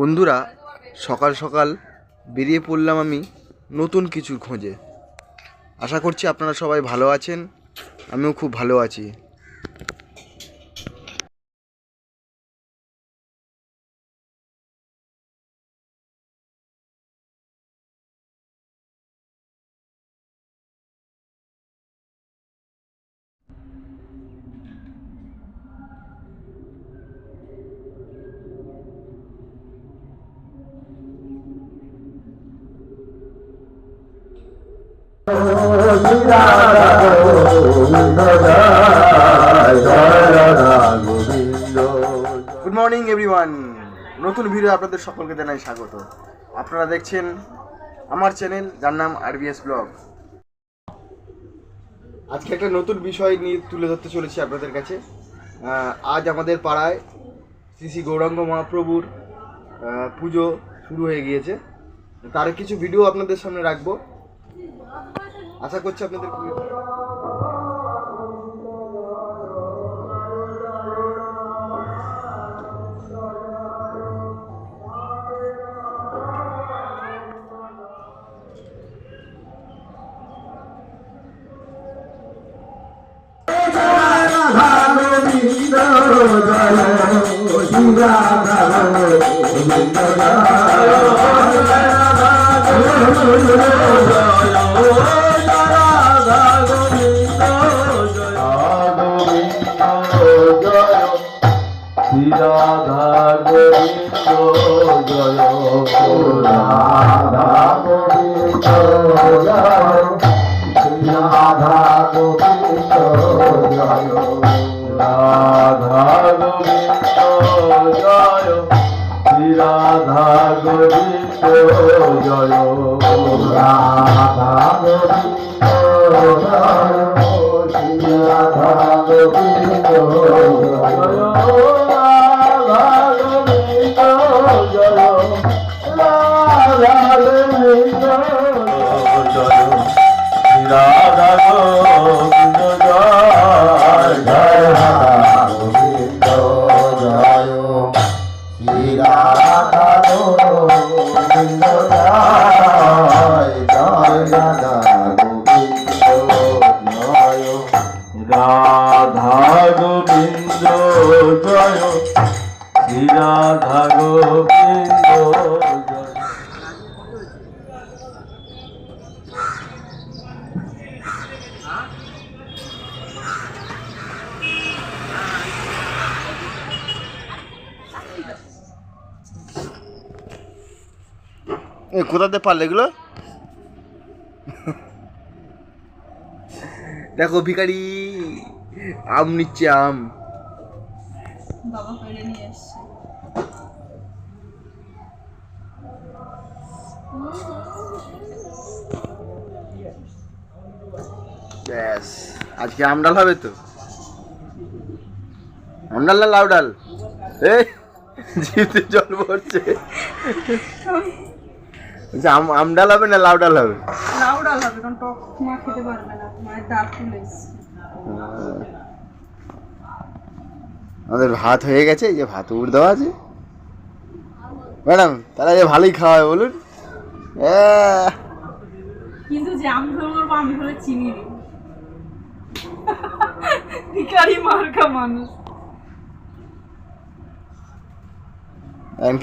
বন্ধুরা, সকাল সকাল বেরিয়ে পড়লাম আমি নতুন কিছুর খোঁজে। আশা করছি আপনারা সবাই ভালো আছেন, আমিও খুব ভালো আছি। গুড মর্নিং এভরিওয়ান, নতুন ভিডিও আপনাদের সকলকে জানাই স্বাগত। আপনারা দেখছেন আমার চ্যানেল, যার নাম আরবিএস ব্লগ। আজকে একটা নতুন বিষয় নিয়ে তুলে ধরতে চলেছি আপনাদের কাছে। আজ আমাদের পাড়ায় শ্রী শ্রী গৌরাঙ্গ মহাপ্রভুর পুজো শুরু হয়ে গিয়েছে। তার কিছু ভিডিও আপনাদের সামনে রাখবো, আশা করছি আপনাদের খুবই ভালো। কোথাতে পারলে এগুলো? দেখো ভিখারি আম নিচ্ছে, আম বাবা পেড়ে নিয়ে এসছে। ব্যাস, আজকে আম ডাল হবে তো? আম ডাল না লাউ ডাল? জিভে জল পড়ছে। আম ডাল হবে না লাউ ডাল হবে? লাউ ডাল হবে, কারণ টক মা খেতে পারবে না, মায়ের দাঁত তুলে এসছে। আমাদের ভাত হয়ে গেছে, এই যে ভাত উড় দেওয়া আছে ম্যাডাম, তাহলে যে ভালোই খাওয়া হয় বলুন। কিন্তু যে আম ঝোল করবো, আমি হলে চিনি দিই। ভিখারি মার্কা মানুষ।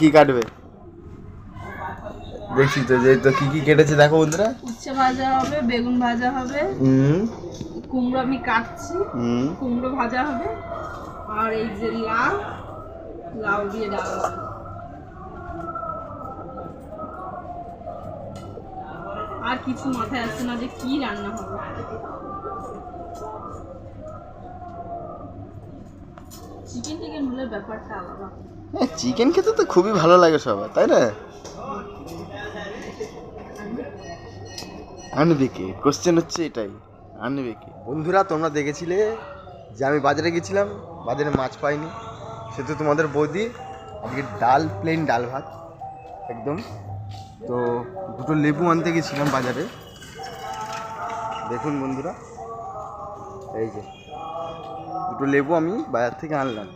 কি কাটবে দেখছি তো, যে তো কি কি কেটেছে দেখো বন্ধুরা। উচ্ছে ভাজা হবে, বেগুন ভাজা হবে, কুমড়ো আমি কাটছি, কুমড়ো ভাজা হবে, আর এই যে লাউ দিয়ে ডাল হবে। আর কিছু মাথায় আসছে না যে কি রান্না হবে। চিকেন হলে ব্যাপারটা আলাদা। চিকেন খেতে তো খুবই ভালো লাগে সবার, তাই না? আনবে কে, কোশ্চেন হচ্ছে এটাই, আনবে কে? বন্ধুরা, তোমরা দেখেছিলে যে আমি বাজারে গেছিলাম, বাজারে মাছ পাইনি, সে তো তোমাদের বৌদি আজকে ডাল, প্লেন ডাল ভাত একদম। তো দুটো লেবু আনতে গেছিলাম বাজারে, দেখুন বন্ধুরা, এই যে দুটো লেবু আমি বাজার থেকে আনলাম।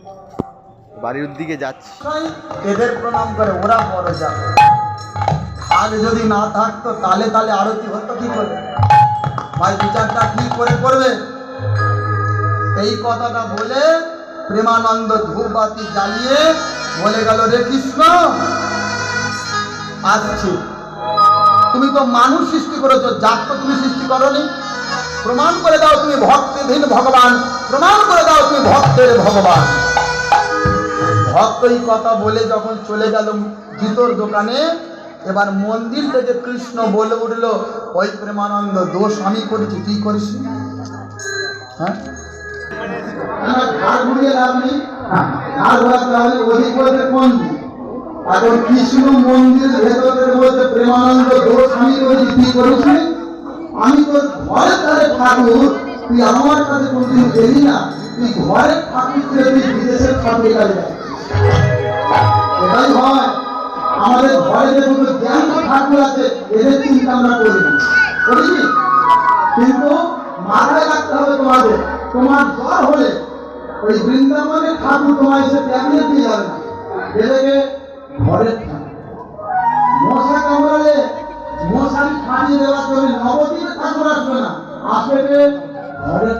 বাড়ির দিকে যাচ্ছি। এদের প্রণাম করে ওরা বড় যাবে। ভাগ যদি না থাকতো তালে তালে আরতি হতো কি করে? ভাই বিচারটা কি করে করবে? এই কথাটা বলে প্রেমানন্দ ধূপবাতি জ্বালিয়ে বলে গেল, রে কৃষ্ণ আসছি। তুমি তো মানুষ সৃষ্টি করেছো, জাত তো তুমি সৃষ্টি করনি। প্রমাণ করে দাও তুমি ভক্তহীন ভগবান, প্রমাণ করে দাও তুমি ভক্তের ভগবান। ভক্ত এই কথা বলে যখন চলে গেল জুতোর দোকানে, এবার মন্দির থেকে কৃষ্ণ বলে উঠলো, ওই প্রেমানন্দ দোষ আমি করেছি, তুই করিস? হ্যাঁ, ঘাড় ঘুরিয়ে লাভ নেই, ঘাড় ঘোরাতে হবে। ওদিক বলতে মন্দির, এখন কৃষ্ণ মন্দিরের ভেতরের মধ্যে প্রেমানন্দ দোষ আমি করেছি, তুই করিস? আমি তোর ঘরের ধারে ঠাকুর, তুই আমার কাছে কোনদিন গেলি না। তুই ঘরের ঠাকুর ছেড়ে তুই বিদেশের ঠাকুরের কাছে যাচ্ছিস। এটাই হয়, আমাদের ঘরে যে দুটো জ্ঞান ঠাকুর আছে এদের চিন্তা আমরা করি না, করিনি। কিন্তু মাথায় রাখতে হবে তোমাদের, তোমার জ্বর হলে ওই বৃন্দাবনের ঠাকুর তোমার এসে ট্যাবলেট দিয়ে যাবে না, এদেরকে ঘরের ঠাকুর। মশা কামড়ালে মশারি খাটিয়ে দেওয়ার জন্য নবদ্বীপে ঠাকুর আসবে না, আসবে ঘরের